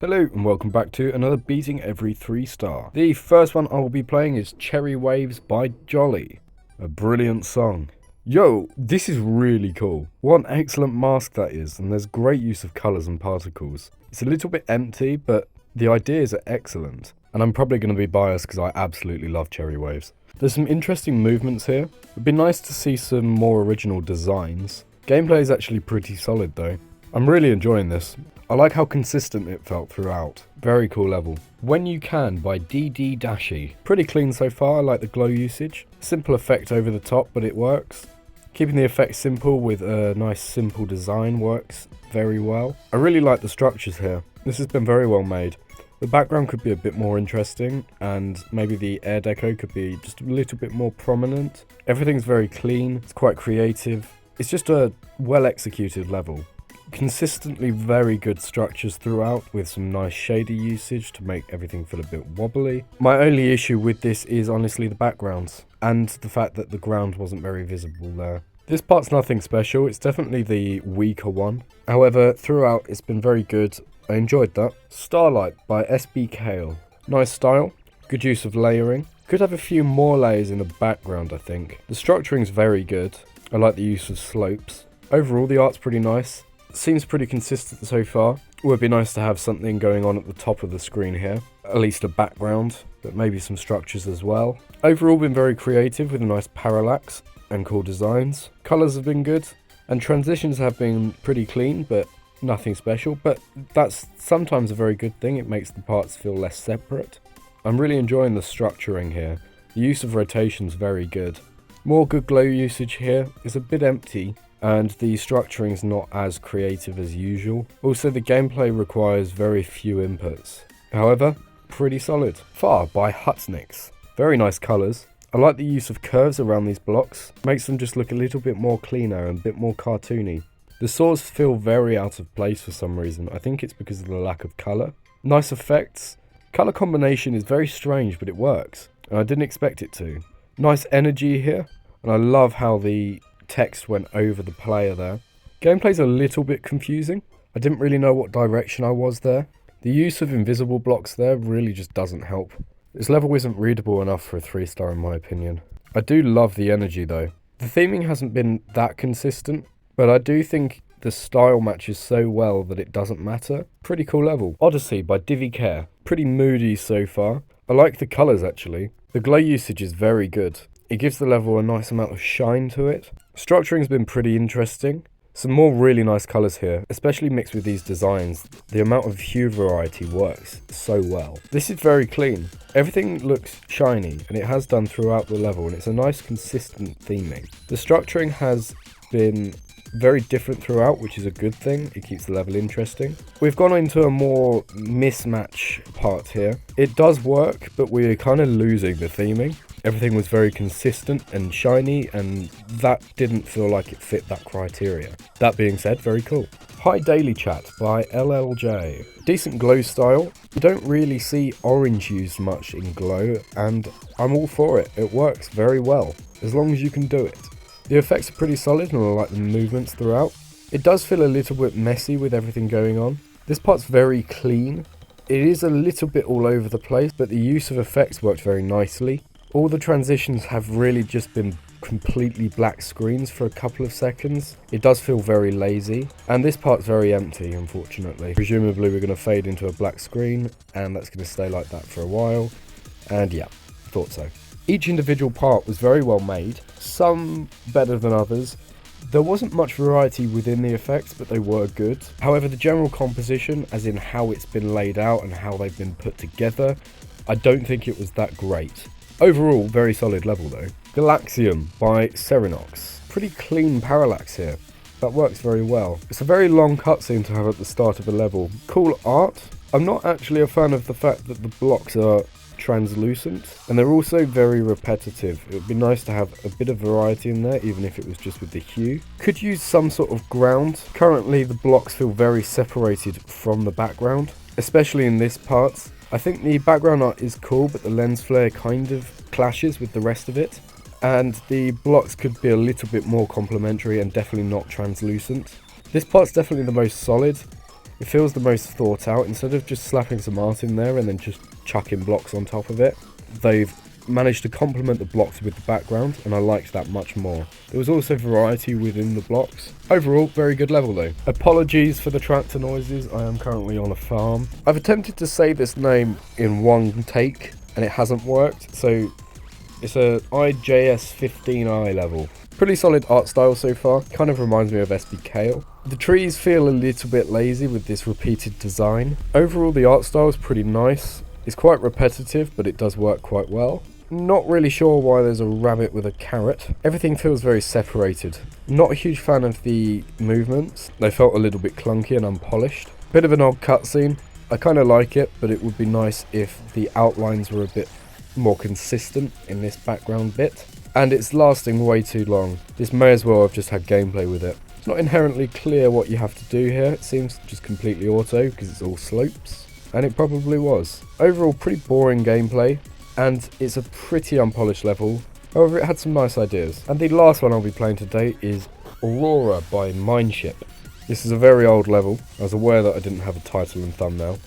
Hello and welcome back to another Beating Every 3-star. The first one I will be playing is Cherry Waves by Jolly. A brilliant song. Yo, this is really cool. What an excellent mask that is, and there's great use of colours and particles. It's a little bit empty, but the ideas are excellent. And I'm probably going to be biased because I absolutely love Cherry Waves. There's some interesting movements here. It'd be nice to see some more original designs. Gameplay is actually pretty solid though. I'm really enjoying this. I like how consistent it felt throughout. Very cool level. When You Can by DD Dashi. Pretty clean so far, I like the glow usage. Simple effect over the top, but it works. Keeping the effect simple with a nice simple design works very well. I really like the structures here. This has been very well made. The background could be a bit more interesting, and maybe the air deco could be just a little bit more prominent. Everything's very clean, it's quite creative. It's just a well executed level. Consistently very good structures throughout with some nice shader usage to make everything feel a bit wobbly. My only issue with this is honestly the backgrounds and the fact that the ground wasn't very visible there. This part's nothing special, it's definitely the weaker one. However, throughout it's been very good. I enjoyed that. Starlight by SB Kale. Nice style, good use of layering. Could have a few more layers in the background I think. The structuring's very good. I like the use of slopes. Overall the art's pretty nice. Seems pretty consistent so far. Would be nice to have something going on at the top of the screen here. At least a background, but maybe some structures as well. Overall been very creative with a nice parallax and cool designs. Colours have been good, and transitions have been pretty clean, but nothing special. But that's sometimes a very good thing, it makes the parts feel less separate. I'm really enjoying the structuring here. The use of rotation's very good. More good glow usage here. It's a bit empty, and the structuring is not as creative as usual. Also, the gameplay requires very few inputs. However, pretty solid. Far by Hutnix. Very nice colours. I like the use of curves around these blocks. Makes them just look a little bit more cleaner and a bit more cartoony. The swords feel very out of place for some reason. I think it's because of the lack of colour. Nice effects. Colour combination is very strange, but it works. And I didn't expect it to. Nice energy here. And I love how the text went over the player there. Gameplay's a little bit confusing. I didn't really know what direction I was there. The use of invisible blocks there really just doesn't help. This level isn't readable enough for a 3-star in my opinion. I do love the energy though. The theming hasn't been that consistent, but I do think the style matches so well that it doesn't matter. Pretty cool level. Odyssey by Divi Care. Pretty moody so far. I like the colours actually. The glow usage is very good. It gives the level a nice amount of shine to it. Structuring's been pretty interesting. Some more really nice colours here, especially mixed with these designs. The amount of hue variety works so well. This is very clean. Everything looks shiny, and it has done throughout the level, and it's a nice consistent theming. The structuring has been very different throughout, which is a good thing. It keeps the level interesting. We've gone into a more mismatch part here. It does work, but we're kind of losing the theming. Everything was very consistent and shiny, and that didn't feel like it fit that criteria. That being said, very cool. Hi Daily Chat by LLJ. Decent glow style. You don't really see orange used much in glow, and I'm all for it. It works very well, as long as you can do it. The effects are pretty solid, and I like the movements throughout. It does feel a little bit messy with everything going on. This part's very clean. It is a little bit all over the place, but the use of effects worked very nicely. All the transitions have really just been completely black screens for a couple of seconds. It does feel very lazy, and this part's very empty, unfortunately. Presumably we're going to fade into a black screen, and that's going to stay like that for a while. And yeah, thought so. Each individual part was very well made, some better than others. There wasn't much variety within the effects, but they were good. However, the general composition, as in how it's been laid out and how they've been put together, I don't think it was that great. Overall, very solid level though. Galaxian by Serenox. Pretty clean parallax here. That works very well. It's a very long cutscene to have at the start of a level. Cool art. I'm not actually a fan of the fact that the blocks are translucent, and they're also very repetitive. It would be nice to have a bit of variety in there, even if it was just with the hue. Could use some sort of ground. Currently the blocks feel very separated from the background, especially in this part. I think the background art is cool, but the lens flare kind of clashes with the rest of it. And the blocks could be a little bit more complementary and definitely not translucent. This part's definitely the most solid. It feels the most thought out. Instead of just slapping some art in there and then just chucking blocks on top of it, they've managed to complement the blocks with the background, and I liked that much more. There was also variety within the blocks. Overall, very good level though. Apologies for the tractor noises, I am currently on a farm. I've attempted to say this name in one take and it hasn't worked, so it's a IJS 15i level. Pretty solid art style so far, kind of reminds me of SB Kale. The trees feel a little bit lazy with this repeated design. Overall the art style is pretty nice. It's quite repetitive, but it does work quite well. Not really sure why there's a rabbit with a carrot. Everything feels very separated. Not a huge fan of the movements. They felt a little bit clunky and unpolished. Bit of an odd cutscene. I kind of like it, but it would be nice if the outlines were a bit more consistent in this background bit. And it's lasting way too long. This may as well have just had gameplay with it. It's not inherently clear what you have to do here. It seems just completely auto because it's all slopes. And it probably was. Overall, pretty boring gameplay, and it's a pretty unpolished level. However, it had some nice ideas. And the last one I'll be playing today is Aurora by Mineship. This is a very old level. I was aware that I didn't have a title and thumbnail.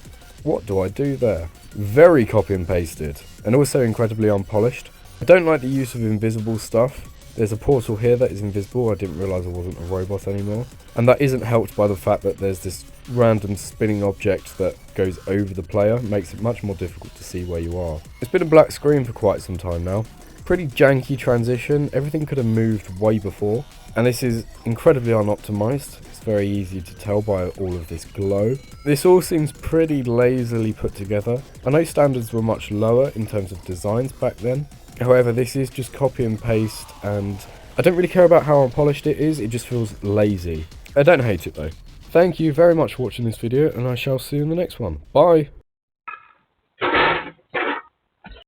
What do I do there? Very copy and pasted, and also incredibly unpolished. I don't like the use of invisible stuff. There's a portal here that is invisible. I didn't realise I wasn't a robot anymore. And that isn't helped by the fact that there's this random spinning object that goes over the player. It makes it much more difficult to see where you are. It's been a black screen for quite some time now. Pretty janky transition. Everything could have moved way before. And this is incredibly unoptimized. It's very easy to tell by all of this glow. This all seems pretty lazily put together. I know standards were much lower in terms of designs back then. However, this is just copy and paste, and I don't really care about how unpolished it is, it just feels lazy. I don't hate it though. Thank you very much for watching this video, and I shall see you in the next one. Bye!